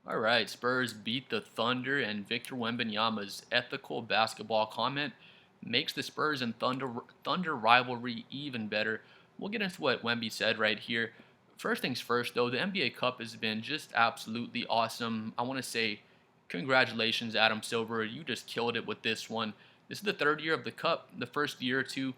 All right, Spurs beat the Thunder, and Victor Wembanyama's ethical basketball comment makes the Spurs and Thunder rivalry even better. We'll get into what Wemby said right here. First things first, though, the NBA Cup has been just absolutely awesome. I want to say congratulations, Adam Silver. You just killed it with this one. This is the third year of the Cup. The first year or two,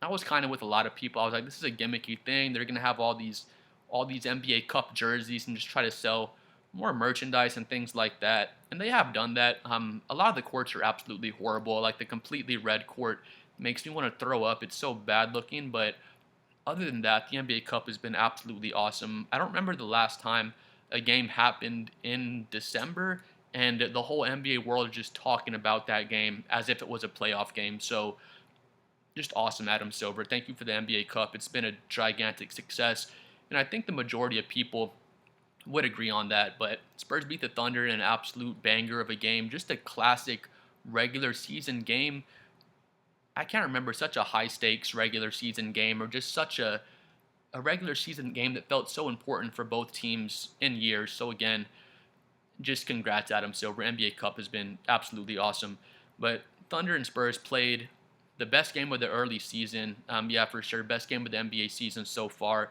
I was kind of with a lot of people. I was like, this is a gimmicky thing. They're gonna have all these NBA Cup jerseys and just try to sell more merchandise and things like that. And they have done that. A lot of the courts are absolutely horrible. Like the completely red court makes me want to throw up. It's so bad looking. But other than that, the NBA Cup has been absolutely awesome. I don't remember the last time a game happened in December and the whole NBA world is just talking about that game as if it was a playoff game. So just awesome, Adam Silver. Thank you for the NBA Cup. It's been a gigantic success, and I think the majority of people would agree on that. But Spurs beat the Thunder in an absolute banger of a game, just a classic regular season game. I can't remember such a high stakes regular season game or just such a regular season game that felt so important for both teams in years. So again, just congrats, Adam Silver. NBA Cup has been absolutely awesome. But Thunder and Spurs played the best game of the early season. Yeah, for sure. Best game of the NBA season so far.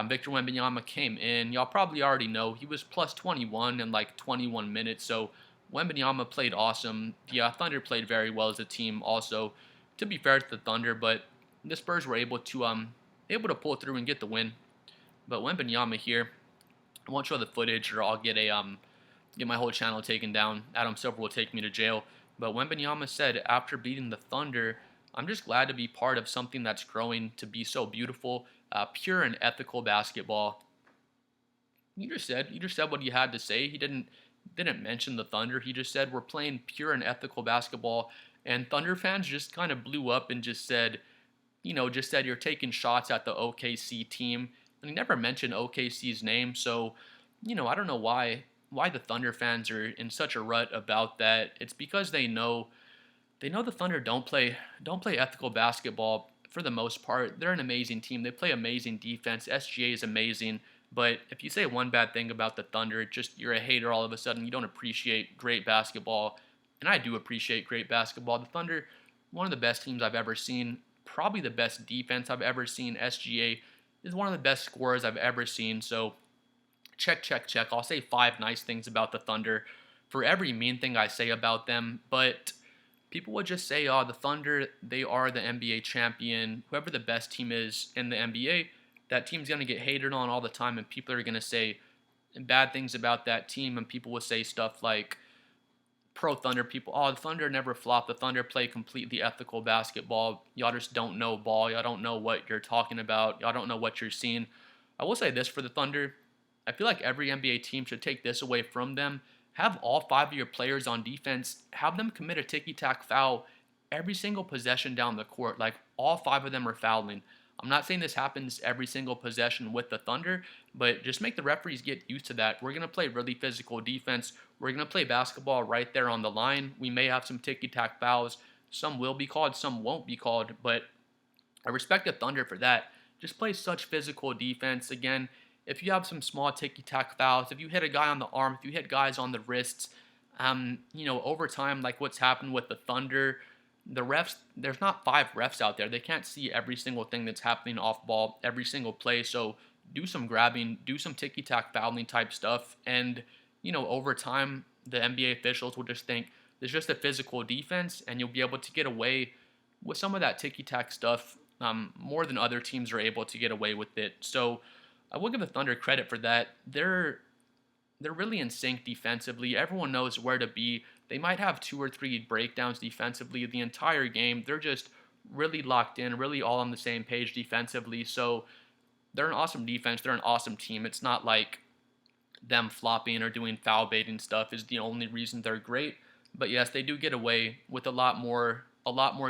Victor Wembanyama came in. Y'all probably already know he was plus 21 in like 21 minutes. So Wembanyama played awesome. Yeah, Thunder played very well as a team also. To be fair to the Thunder, but the Spurs were able to pull through and get the win. But Wembanyama here, I won't show the footage or I'll get my whole channel taken down. Adam Silver will take me to jail. But Wembanyama said after beating the Thunder, I'm just glad to be part of something that's growing to be so beautiful, pure and ethical basketball. You just said what you had to say. He didn't mention the Thunder. He just said we're playing pure and ethical basketball. And Thunder fans just kind of blew up and just said you're taking shots at the OKC team. And he never mentioned OKC's name. So, I don't know why the Thunder fans are in such a rut about that. It's because they know the Thunder don't play ethical basketball for the most part. They're an amazing team. They play amazing defense. SGA is amazing. But if you say one bad thing about the Thunder, just you're a hater all of a sudden. You don't appreciate great basketball. And I do appreciate great basketball. The Thunder, one of the best teams I've ever seen. Probably the best defense I've ever seen. SGA is one of the best scorers I've ever seen. So check, check, check. I'll say five nice things about the Thunder for every mean thing I say about them. But people would just say, oh, the Thunder, they are the NBA champion. Whoever the best team is in the NBA, that team's going to get hated on all the time, and people are going to say bad things about that team, and people will say stuff like, pro Thunder people, oh, the Thunder never flop. The Thunder play completely ethical basketball. Y'all just don't know ball. Y'all don't know what you're talking about. Y'all don't know what you're seeing. I will say this for the Thunder. I feel like every NBA team should take this away from them. Have all five of your players on defense, have them commit a ticky-tack foul every single possession down the court. Like, all five of them are fouling. I'm not saying this happens every single possession with the Thunder, but just make the referees get used to that. We're going to play really physical defense. We're going to play basketball right there on the line. We may have some ticky-tack fouls. Some will be called, some won't be called, but I respect the Thunder for that. Just play such physical defense. Again, if you have some small ticky-tack fouls, if you hit a guy on the arm, if you hit guys on the wrists, over time, like what's happened with the Thunder, the refs, there's not five refs out there. They can't see every single thing that's happening off ball, every single play. So do some grabbing, do some ticky tack fouling type stuff. And, over time, the NBA officials will just think there's just a physical defense and you'll be able to get away with some of that ticky tack stuff more than other teams are able to get away with it. So I will give the Thunder credit for that. They're really in sync defensively. Everyone knows where to be. They might have two or three breakdowns defensively the entire game. They're just really locked in, really all on the same page defensively. So they're an awesome defense. They're an awesome team. It's not like them flopping or doing foul baiting stuff is the only reason they're great. But yes, they do get away with a lot more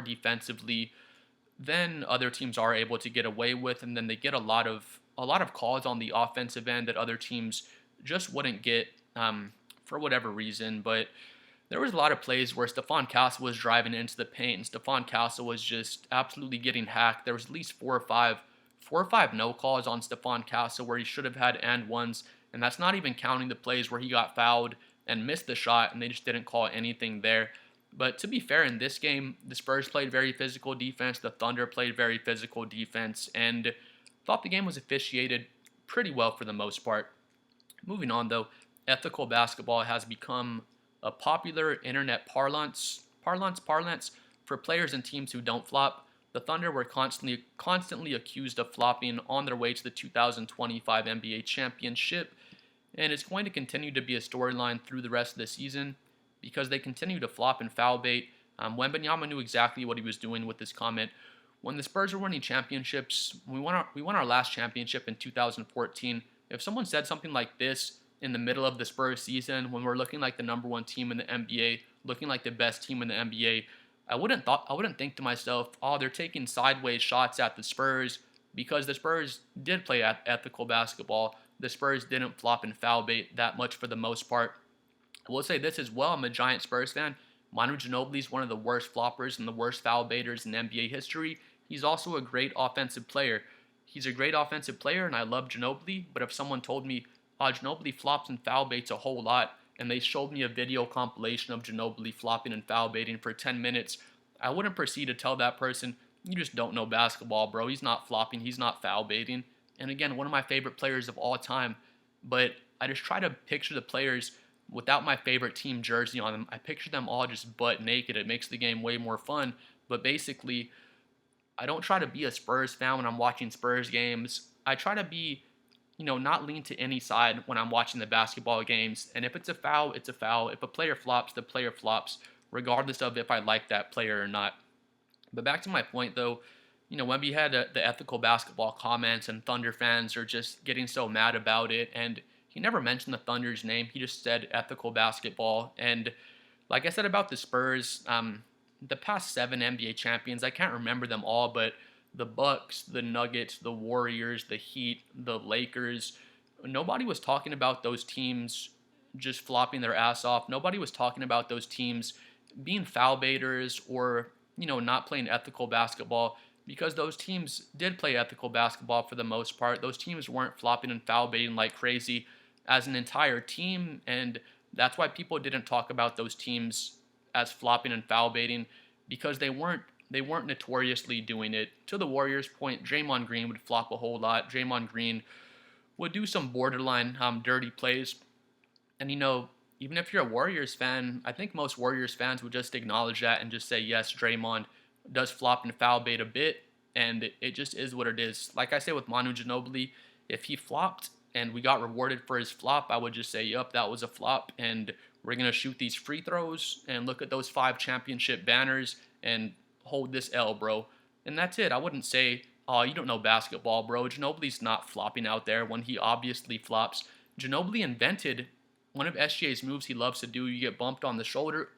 defensively than other teams are able to get away with, and then they get a lot of calls on the offensive end that other teams just wouldn't get for whatever reason. But there was a lot of plays where Stephon Castle was driving into the paint, and Stephon Castle was just absolutely getting hacked. There was at least four or five no calls on Stephon Castle where he should have had and ones, And that's not even counting the plays where he got fouled and missed the shot and they just didn't call anything there. But to be fair, in this game, the Spurs played very physical defense. The Thunder played very physical defense, and thought the game was officiated pretty well for the most part. Moving on, though, ethical basketball has become a popular internet parlance for players and teams who don't flop. The Thunder were constantly accused of flopping on their way to the 2025 NBA championship, and it's going to continue to be a storyline through the rest of the season because they continue to flop and foul bait. Wembanyama knew exactly what he was doing with this comment. When the Spurs were winning championships, we won our last championship in 2014. If someone said something like this in the middle of the Spurs season, when we're looking like the number one team in the NBA, looking like the best team in the NBA, I wouldn't think to myself, oh, they're taking sideways shots at the Spurs, because the Spurs did play ethical basketball. The Spurs didn't flop and foul bait that much for the most part. I will say this as well, I'm a giant Spurs fan. Manu Ginobili is one of the worst floppers and the worst foul baiters in NBA history. He's also a great offensive player. He's a great offensive player, and I love Ginobili, but if someone told me, Ginobili flops and foul baits a whole lot, and they showed me a video compilation of Ginobili flopping and foul baiting for 10 minutes, I wouldn't proceed to tell that person, you just don't know basketball, bro. He's not flopping, he's not foul baiting. And again, one of my favorite players of all time, but I just try to picture the players without my favorite team jersey on them. I picture them all just butt naked. It makes the game way more fun, but basically, I don't try to be a Spurs fan when I'm watching Spurs games. I try to be, not lean to any side when I'm watching the basketball games. And if it's a foul, it's a foul. If a player flops, the player flops, regardless of if I like that player or not. But back to my point, though, Wemby had the ethical basketball comments, and Thunder fans are just getting so mad about it. And he never mentioned the Thunder's name. He just said ethical basketball. And like I said about the Spurs, the past 7 NBA champions, I can't remember them all, but the Bucks, the Nuggets, the Warriors, the Heat, the Lakers, nobody was talking about those teams just flopping their ass off. Nobody was talking about those teams being foul baiters or, not playing ethical basketball, because those teams did play ethical basketball for the most part. Those teams weren't flopping and foul baiting like crazy as an entire team, and that's why people didn't talk about those teams as flopping and foul baiting, because they weren't notoriously doing it. To the Warriors' point, Draymond Green would flop a whole lot. Draymond Green would do some borderline dirty plays. And, even if you're a Warriors fan, I think most Warriors fans would just acknowledge that and just say, yes, Draymond does flop and foul bait a bit, and it just is what it is. Like I say with Manu Ginobili, if he flopped and we got rewarded for his flop, I would just say, yup, that was a flop, and we're going to shoot these free throws and look at those 5 championship banners and hold this L, bro. And that's it. I wouldn't say, oh, you don't know basketball, bro. Ginobili's not flopping out there when he obviously flops. Ginobili invented one of SGA's moves he loves to do. You get bumped on the shoulder,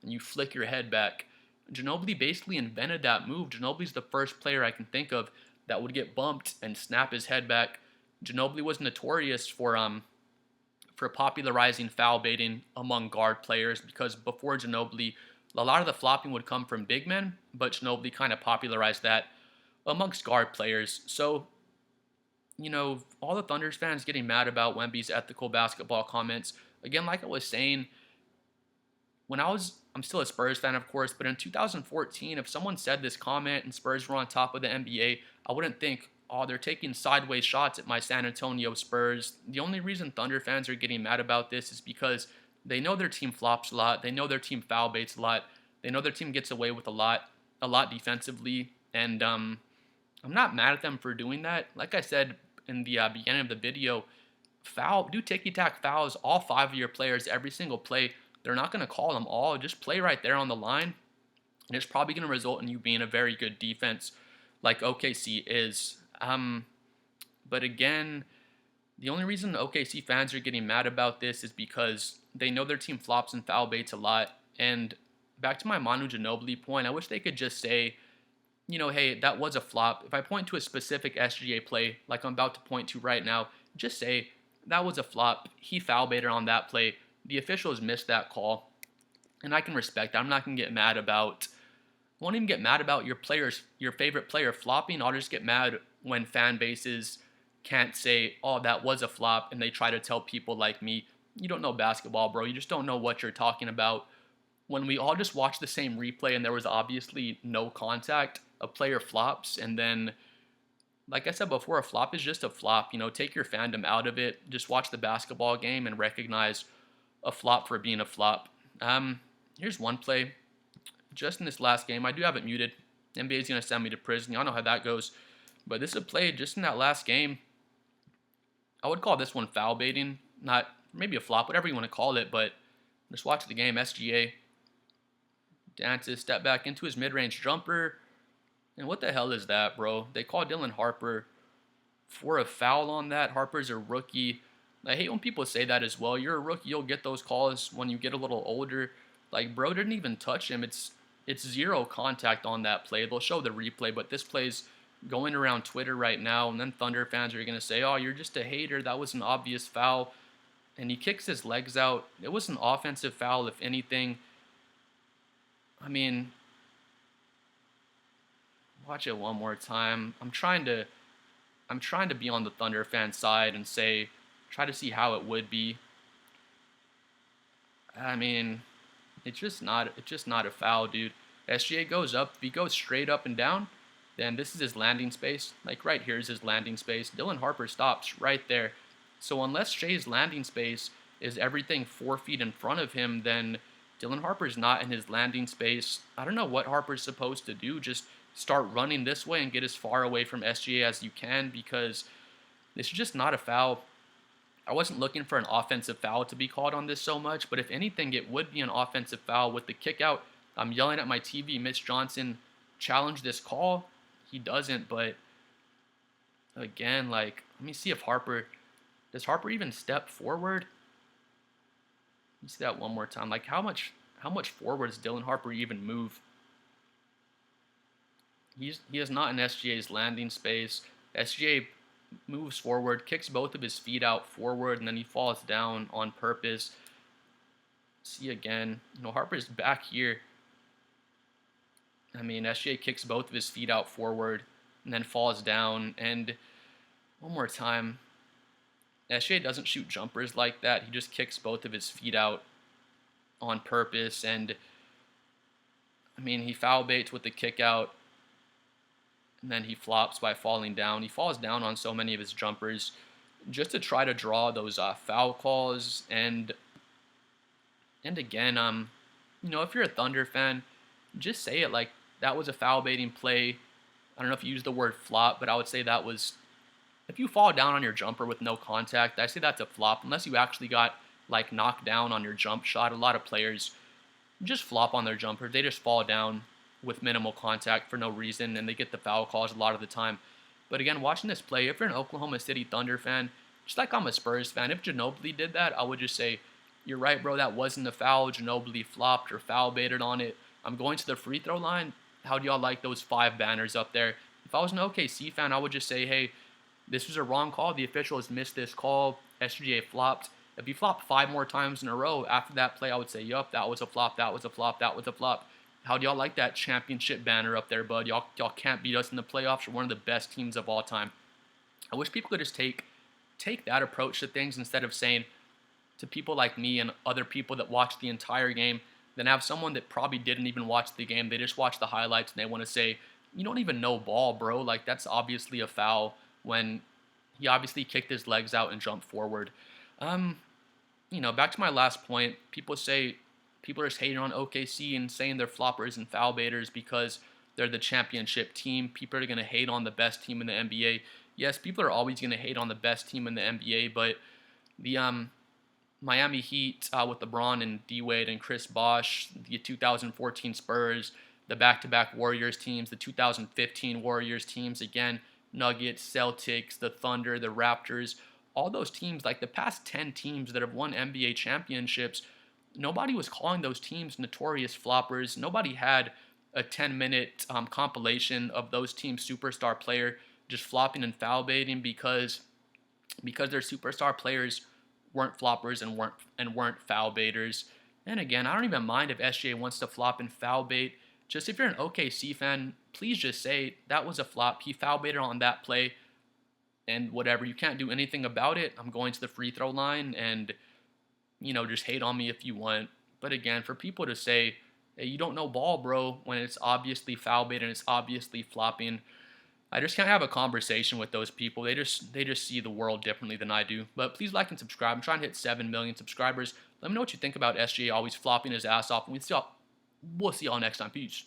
and you flick your head back. Ginobili basically invented that move. Ginobili's the first player I can think of that would get bumped and snap his head back. Ginobili was notorious for popularizing foul baiting among guard players, because before Ginobili, a lot of the flopping would come from big men, but Ginobili kind of popularized that amongst guard players. So, all the Thunder's fans getting mad about Wemby's ethical basketball comments. Again, like I was saying, I'm still a Spurs fan, of course, but in 2014, if someone said this comment and Spurs were on top of the NBA, I wouldn't think, oh, they're taking sideways shots at my San Antonio Spurs. The only reason Thunder fans are getting mad about this is because they know their team flops a lot. They know their team foul baits a lot. They know their team gets away with a lot defensively. And I'm not mad at them for doing that. Like I said in the beginning of the video, do ticky-tack fouls, all 5 of your players, every single play. They're not going to call them all. Just play right there on the line. And it's probably going to result in you being a very good defense like OKC is. But again, the only reason the OKC fans are getting mad about this is because they know their team flops and foul baits a lot. And back to my Manu Ginobili point, I wish they could just say, hey, that was a flop. If I point to a specific SGA play, like I'm about to point to right now, just say, that was a flop. He foul baited on that play. The officials missed that call. And I can respect that. I'm not going to get mad about, I won't even get mad about your favorite player flopping. I'll just get mad when fan bases can't say, oh, that was a flop, and they try to tell people like me, you don't know basketball, bro. You just don't know what you're talking about. When we all just watched the same replay and there was obviously no contact, a player flops, and then, like I said before, a flop is just a flop. Take your fandom out of it. Just watch the basketball game and recognize a flop for being a flop. Here's one play. Just in this last game, I do have it muted. NBA's going to send me to prison. Y'all know how that goes. But this is a play just in that last game. I would call this one foul baiting. Not maybe a flop, whatever you want to call it. But just watch the game. SGA dances, step back into his mid-range jumper. And what the hell is that, bro? They call Dylan Harper for a foul on that. Harper's a rookie. I hate when people say that as well. You're a rookie. You'll get those calls when you get a little older. Like, bro didn't even touch him. It's zero contact on that play. They'll show the replay, but this play's going around Twitter right now, and then Thunder fans are going to say, oh, you're just a hater. That was an obvious foul. And he kicks his legs out. It was an offensive foul, if anything. I mean, watch it one more time. I'm trying to be on the Thunder fan side and try to see how it would be. I mean, it's just not a foul, dude. SGA goes up. If he goes straight up and down, then this is his landing space. Like right here is his landing space. Dylan Harper stops right there. So unless Shai's landing space is everything 4 feet in front of him, then Dylan Harper's not in his landing space. I don't know what Harper's supposed to do. Just start running this way and get as far away from SGA as you can, because this is just not a foul. I wasn't looking for an offensive foul to be called on this so much, but if anything, it would be an offensive foul with the kick out. I'm yelling at my TV, Mitch Johnson, challenge this call. He doesn't, but again, like, let me see if does Harper even step forward? Let me see that one more time. Like, how much forward does Dylan Harper even move? He is not in SGA's landing space. SGA moves forward, kicks both of his feet out forward, and then he falls down on purpose. See again, Harper's back here. I mean, SGA kicks both of his feet out forward and then falls down. And one more time, SGA doesn't shoot jumpers like that. He just kicks both of his feet out on purpose. And I mean, he foul baits with the kick out, and then he flops by falling down. He falls down on so many of his jumpers just to try to draw those foul calls. And again, if you're a Thunder fan, just say it. Like, that was a foul baiting play. I don't know if you use the word flop, but I would say that was, if you fall down on your jumper with no contact, I say that's a flop, unless you actually got like knocked down on your jump shot. A lot of players just flop on their jumper. They just fall down with minimal contact for no reason, and they get the foul calls a lot of the time. But again, watching this play, if you're an Oklahoma City Thunder fan, just like I'm a Spurs fan, if Ginobili did that, I would just say, you're right, bro, that wasn't a foul. Ginobili flopped or foul baited on it. I'm going to the free throw line. How do y'all like those 5 banners up there? If I was an OKC fan, I would just say, hey, this was a wrong call. The officials missed this call. SGA flopped. If he flopped 5 more times in a row after that play, I would say, yup, that was a flop, that was a flop, that was a flop. How do y'all like that championship banner up there, bud? Y'all can't beat us in the playoffs. We're one of the best teams of all time. I wish people could just take that approach to things, instead of saying to people like me and other people that watch the entire game, then have someone that probably didn't even watch the game. They just watch the highlights and they want to say, you don't even know ball, bro. Like, that's obviously a foul, when he obviously kicked his legs out and jumped forward. Back to my last point, people are just hating on OKC and saying they're floppers and foul baiters because they're the championship team. People are going to hate on the best team in the NBA. Yes, people are always going to hate on the best team in the NBA, but the Miami Heat with LeBron and D-Wade and Chris Bosh, the 2014 Spurs, the back-to-back Warriors teams, the 2015 Warriors teams, again, Nuggets, Celtics, the Thunder, the Raptors, all those teams, like the past 10 teams that have won NBA championships, nobody was calling those teams notorious floppers. Nobody had a 10-minute compilation of those teams' superstar player just flopping and foul baiting because their superstar players weren't floppers and weren't foul baiters. And again, I don't even mind if SGA wants to flop and foul bait. Just if you're an OKC fan, please just say that was a flop. He foul baited on that play. and whatever. You can't do anything about it. I'm going to the free throw line, and just hate on me if you want. But again, for people to say, hey, you don't know ball, bro, when it's obviously foul bait and it's obviously flopping, I just can't have a conversation with those people. They just see the world differently than I do. But please like and subscribe. I'm trying to hit 7 million subscribers. Let me know what you think about SGA always flopping his ass off. And we'll see y'all next time. Peace.